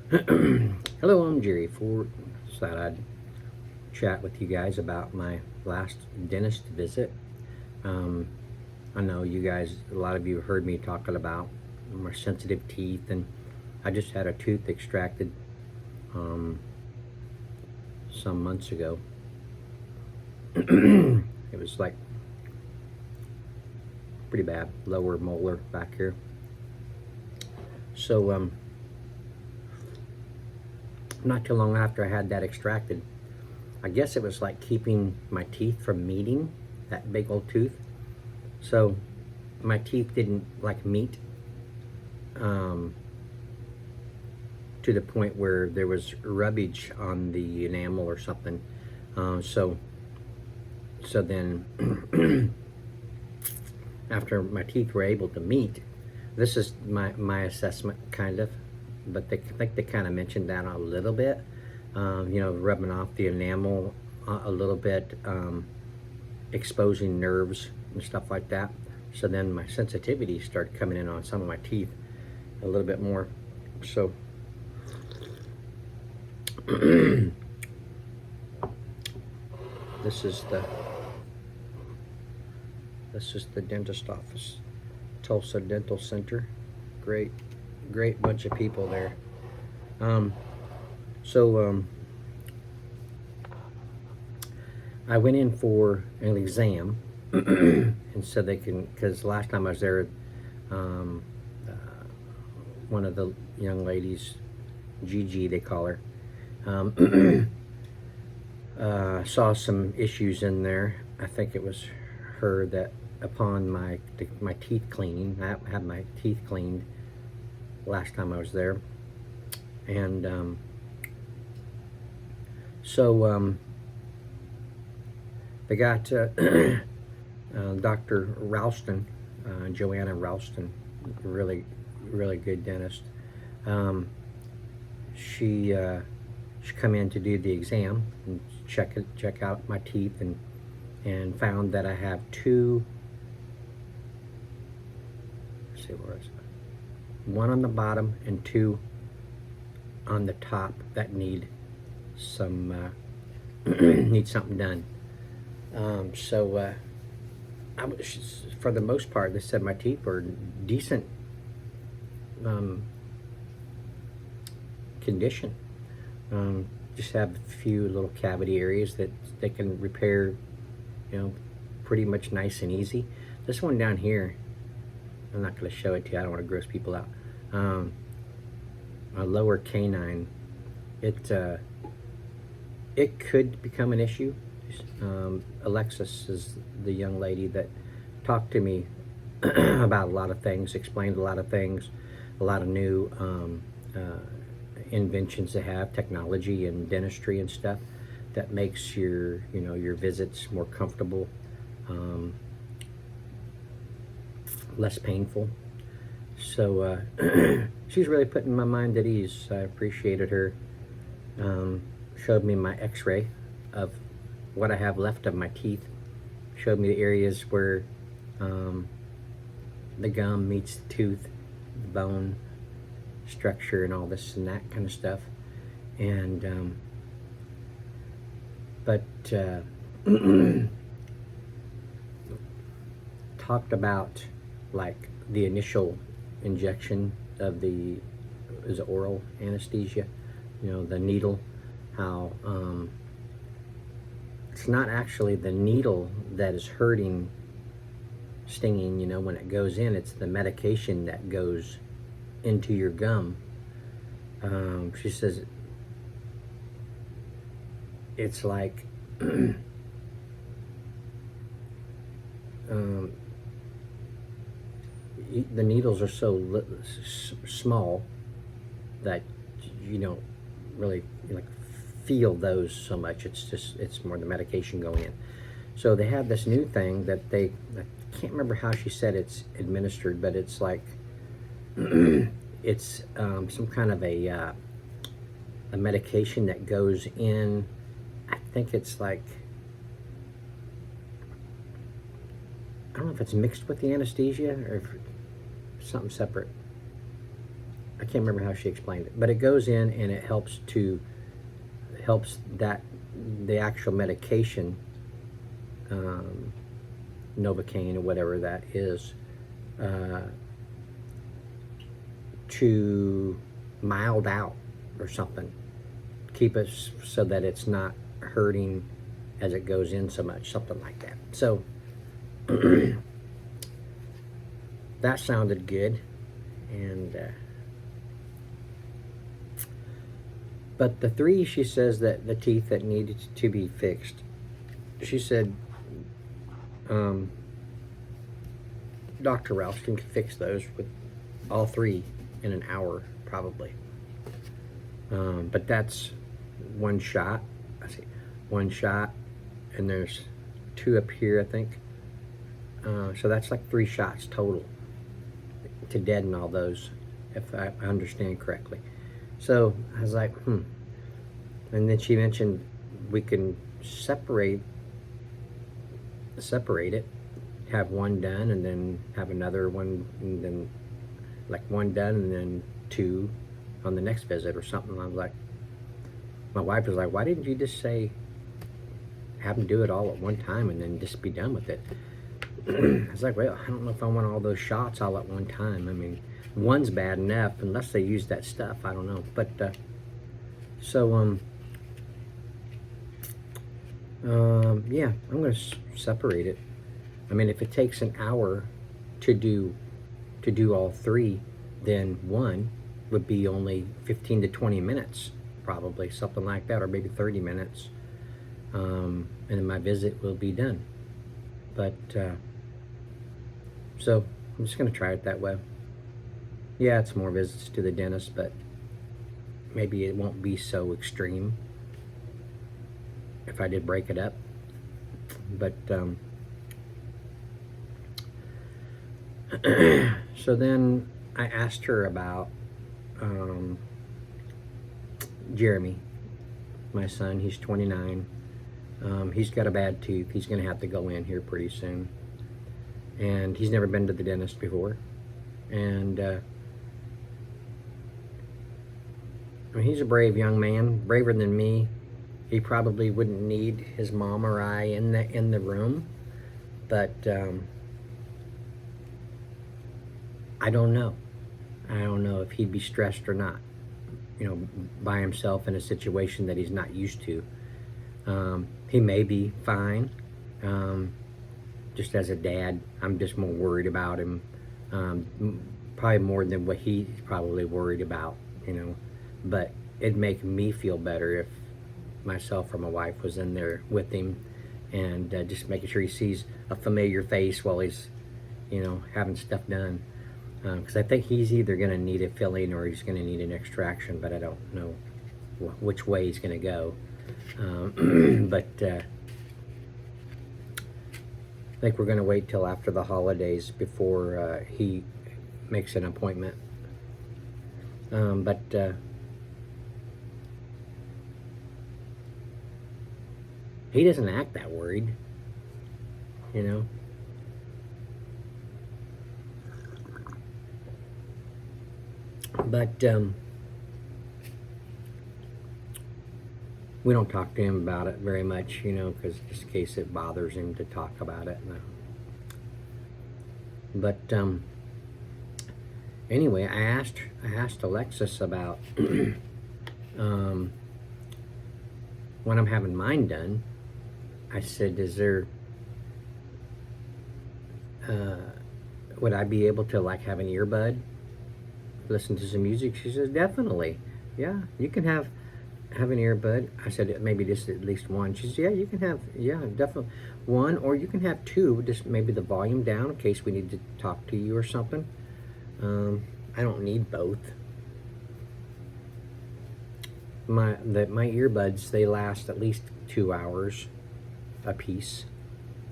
Hello, I'm Jerry Ford. Thought I'd chat with you guys about my last dentist visit. Um, I know you guys, a lot of you heard me talking about my sensitive teeth, and I just had a tooth extracted um, some months ago. It was like pretty bad, lower molar back here. So, not too long after I had that extracted, I guess it was like keeping my teeth from meeting that big old tooth. So my teeth didn't like meet um, to the point where there was rubbage on the enamel or something. So then after my teeth were able to meet, this is my assessment kind of, but I think they kind of mentioned that a little bit. Rubbing off the enamel a little bit, exposing nerves and stuff like that. So then my sensitivity started coming in on some of my teeth a little bit more. So this is the dentist office, Tulsa Dental Center. Great, great bunch of people there. Um, so I went in for an exam, and so they can, because last time I was there, um, uh, one of the young ladies, Gigi they call her, saw some issues in there. I think it was her that upon my teeth cleaning, I had my teeth cleaned last time I was there, and so they got Dr. Ralston, Joanna Ralston, really, really good dentist. Um, she come in to do the exam and check out my teeth, and found that I have two. Let's see, where is it? One on the bottom and two on the top that need some need something done. So for the most part, they said my teeth were decent um, condition. Just have a few little cavity areas that they can repair, pretty much nice and easy. This one down here, I'm not going to show it to you. I don't want to gross people out. A lower canine, it could become an issue. Alexis is the young lady that talked to me about a lot of things, explained a lot of things, a lot of new inventions they have, technology and dentistry and stuff that makes your visits more comfortable, less painful. So she's really putting my mind at ease. I appreciated her. Showed me my x-ray of what I have left of my teeth. Showed me the areas where the gum meets the tooth, the bone structure and all this and that kind of stuff. And but talked about like the initial injection of the is oral anesthesia, the needle, how it's not actually the needle that is hurting, stinging, when it goes in, it's the medication that goes into your gum. She says it's like the needles are so small that you don't really feel those so much. It's more the medication going in. So they have this new thing that I can't remember how she said it's administered, but it's like it's some kind of a medication that goes in. I think it's like, I don't know if it's mixed with the anesthesia or if it's something separate. I can't remember how she explained it, but it goes in and it helps that the actual medication, Novocaine or whatever that is, to mild out or something, keep it so that it's not hurting as it goes in so much, something like that. So that sounded good, and but the three, she says that the teeth that needed to be fixed, she said Dr. Ralston could fix those with all three in an hour probably. But that's one shot. I see, one shot, and there's two up here, I think. So that's like 3 shots total to deaden all those, if I understand correctly. So I was like, And then she mentioned we can separate it, have one done, and then have another one, and then like one done, and then 2 on the next visit or something. I was like, my wife was like, why didn't you just say, have them do it all at one time and then just be done with it? I was like, well, I don't know if I want all those shots all at one time. I mean, one's bad enough, unless they use that stuff. I don't know. But, yeah, I'm going to separate it. I mean, if it takes an hour to do all 3, then one would be only 15 to 20 minutes, probably, something like that, or maybe 30 minutes. And then my visit will be done. But, so I'm just going to try it that way. Yeah, it's more visits to the dentist, but maybe it won't be so extreme if I did break it up. But, so then I asked her about Jeremy, my son. He's 29. He's got a bad tooth. He's going to have to go in here pretty soon. And he's never been to the dentist before. And I mean, he's a brave young man, braver than me. He probably wouldn't need his mom or I in the room, but I don't know. I don't know if he'd be stressed or not, by himself in a situation that he's not used to. He may be fine. Just as a dad, I'm just more worried about him, probably more than what he's probably worried about, But it'd make me feel better if myself or my wife was in there with him, and just making sure he sees a familiar face while he's, having stuff done. Because I think he's either going to need a filling or he's going to need an extraction, but I don't know which way he's going to go. But I think we're going to wait till after the holidays before he makes an appointment. But he doesn't act that worried, But we don't talk to him about it very much, because just in case it bothers him to talk about it. But anyway, I asked Alexis about when I'm having mine done. I said, would I be able to like have an earbud, listen to some music? She says, definitely. Yeah, you can have an earbud. I said, maybe just at least one. She says, yeah, you can have, definitely one, or you can have 2, just maybe the volume down in case we need to talk to you or something. I don't need both. My earbuds, they last at least 2 hours a piece,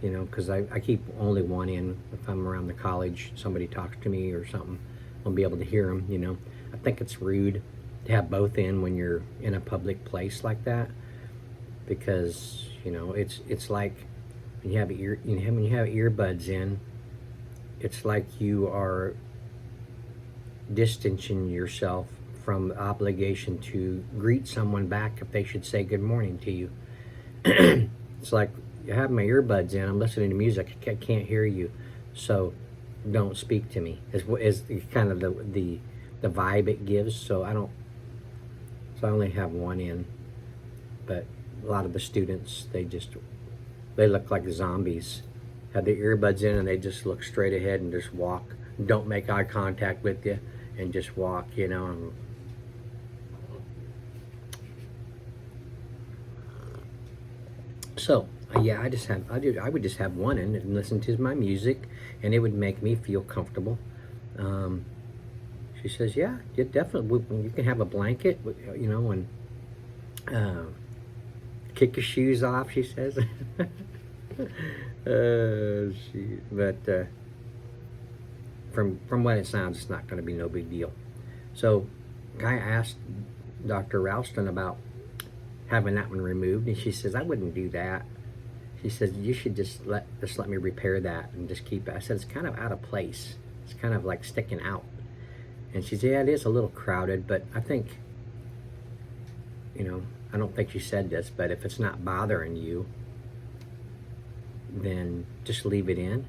because I keep only one in. If I'm around the college, somebody talks to me or something, I'll be able to hear them, I think it's rude to have both in when you're in a public place like that, because, it's like when you have earbuds in, it's like you are distancing yourself from the obligation to greet someone back if they should say good morning to you. It's like, I have my earbuds in, I'm listening to music, I can't hear you, so don't speak to me, is kind of the vibe it gives. So I only have one in, but a lot of the students, they look like zombies. Have their earbuds in and they just look straight ahead and just walk. Don't make eye contact with you and just walk, you know. So yeah, I would just have one in and listen to my music, and it would make me feel comfortable. She says, yeah, you definitely, you can have a blanket, you know, and kick your shoes off, she says. But from what it sounds, it's not going to be no big deal. So I asked Dr. Ralston about having that one removed, and she says, I wouldn't do that. She says, you should just let me repair that and just keep it. I said, it's kind of out of place. It's kind of like sticking out. And she said, yeah, it is a little crowded, but I think, you know, I don't think she said this, but if it's not bothering you, then just leave it in,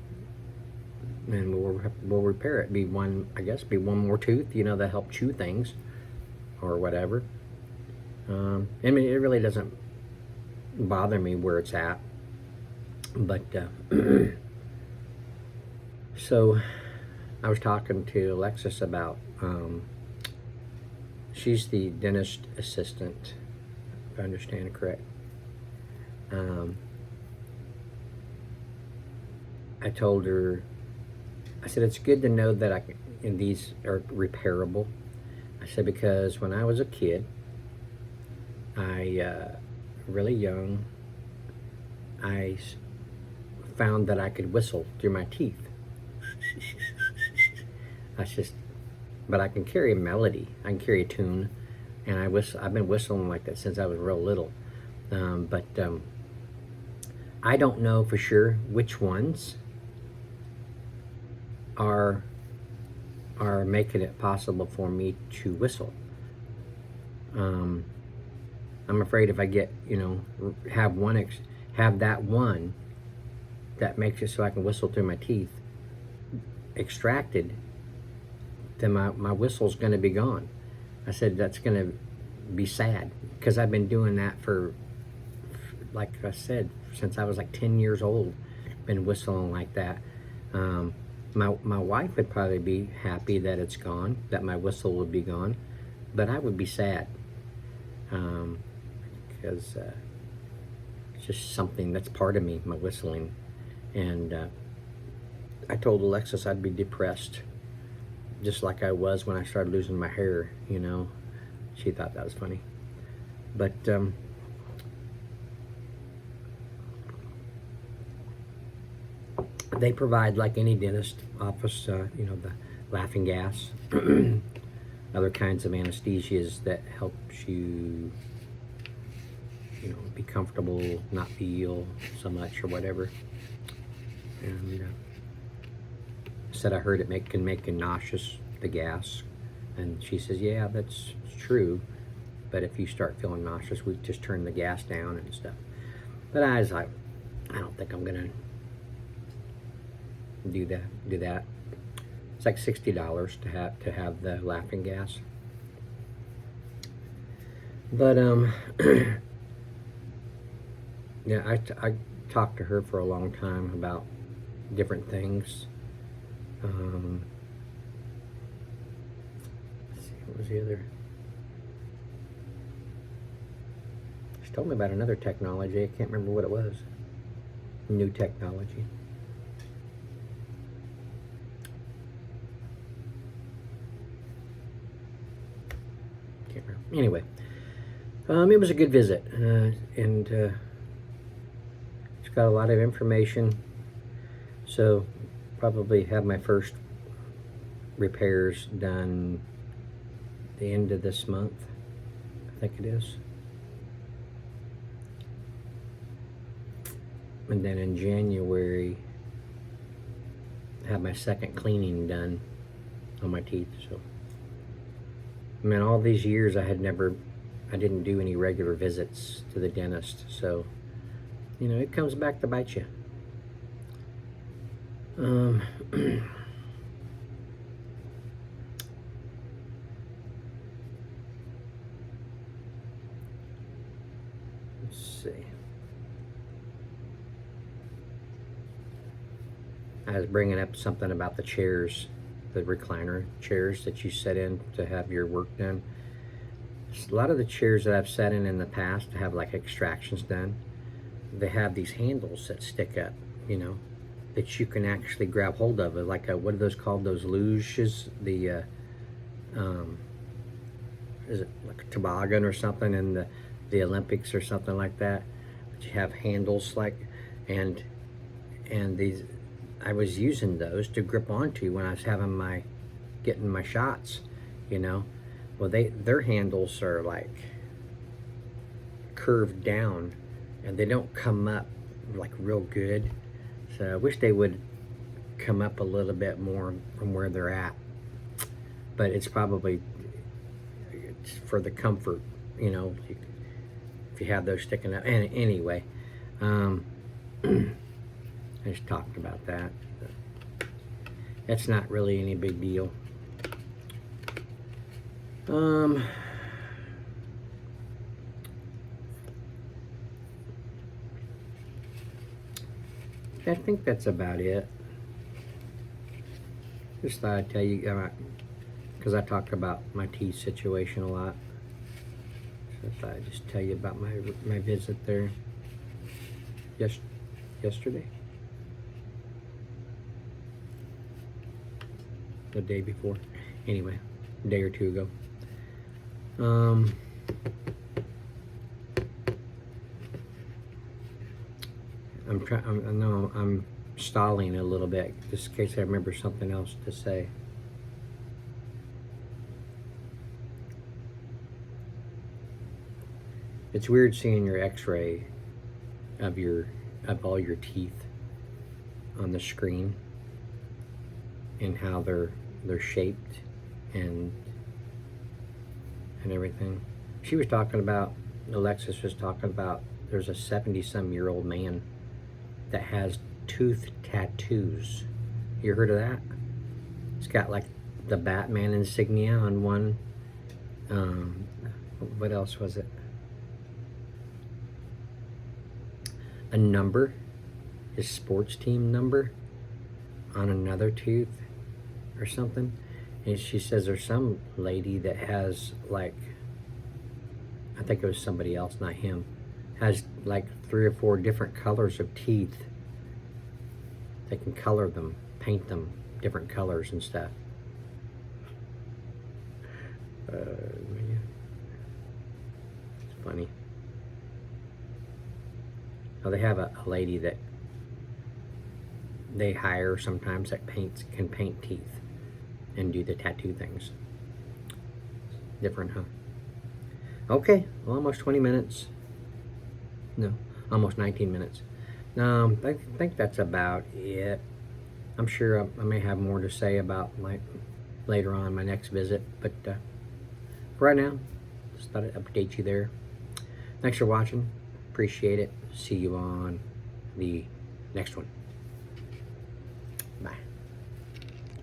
and we'll repair it. Be one more tooth, you know, that help chew things or whatever. I mean, it really doesn't bother me where it's at, but so I was talking to Alexis about, she's the dentist assistant, if I understand correct. I told her, I said, it's good to know that these are repairable. I said, because when I was a kid, really young, I found that I could whistle through my teeth. But I can carry a melody, I can carry a tune, and I've been whistling like that since I was real little. But I don't know for sure which ones are making it possible for me to whistle. I'm afraid if I get, you know, have that one that makes it so I can whistle through my teeth extracted, then my whistle's going to be gone. I said, that's going to be sad, because I've been doing that for, like I said, since I was like 10 years old, been whistling like that. My wife would probably be happy that it's gone, that my whistle would be gone, but I would be sad, because it's just something that's part of me, my whistling. And I told Alexis I'd be depressed, just like I was when I started losing my hair, you know. She thought that was funny. But they provide, like any dentist office, you know, the laughing gas, other kinds of anesthesias that helps you, you know, be comfortable, not feel so much or whatever. And said I heard it can make you nauseous, the gas. And she says, yeah, that's true, but if you start feeling nauseous, we just turn the gas down and stuff. But I was like, I don't think I'm gonna do that. It's like $60 to have the laughing gas. But yeah, I talked to her for a long time about different things. Let's see, what was the other? She told me about another technology. I can't remember what it was. New technology. Can't remember. Anyway, it was a good visit, and it's got a lot of information. So probably have my first repairs done the end of this month, I think it is. And then in January, have my second cleaning done on my teeth. So I mean, all these years I didn't do any regular visits to the dentist, so, you know, it comes back to bite you. Let's see. I was bringing up something about the chairs, the recliner chairs that you sit in to have your work done. A lot of the chairs that I've sat in the past to have like extractions done, they have these handles that stick up, you know, that you can actually grab hold of. Like what are those called? Those luges? The is it like a toboggan or something in the Olympics or something like that? But you have handles like, and these, I was using those to grip onto when I was having getting my shots, you know. Well, their handles are like curved down, and they don't come up like real good. So I wish they would come up a little bit more from where they're at. But it's probably for the comfort, you know, if you have those sticking up. And anyway, I just talked about that. That's not really any big deal. I think that's about it. Just thought I'd tell you, because I talked about my teeth situation a lot. So I thought I'd just tell you about my visit there yesterday. The day before. Anyway, a day or two ago. I'm stalling a little bit just in case I remember something else to say. It's weird seeing your x-ray of all your teeth on the screen and how they're shaped and everything. She was talking about, Alexis was talking about, there's a 70-some-year-old man that has tooth tattoos. You heard of that? It's got like the Batman insignia on one. What else was it? A number, his sports team number on another tooth or something. And she says there's some lady that has like, I think it was somebody else, not him, has like 3 or 4 different colors of teeth. They can color them, paint them different colors and stuff. It's funny. Well, they have a lady that they hire sometimes that can paint teeth and do the tattoo things. Different, huh? Okay, well, almost 20 minutes. No, almost 19 minutes. I think that's about it. I'm sure I may have more to say about later on my next visit, but for right now, just thought I'd update you there. Thanks for watching. Appreciate it. See you on the next one.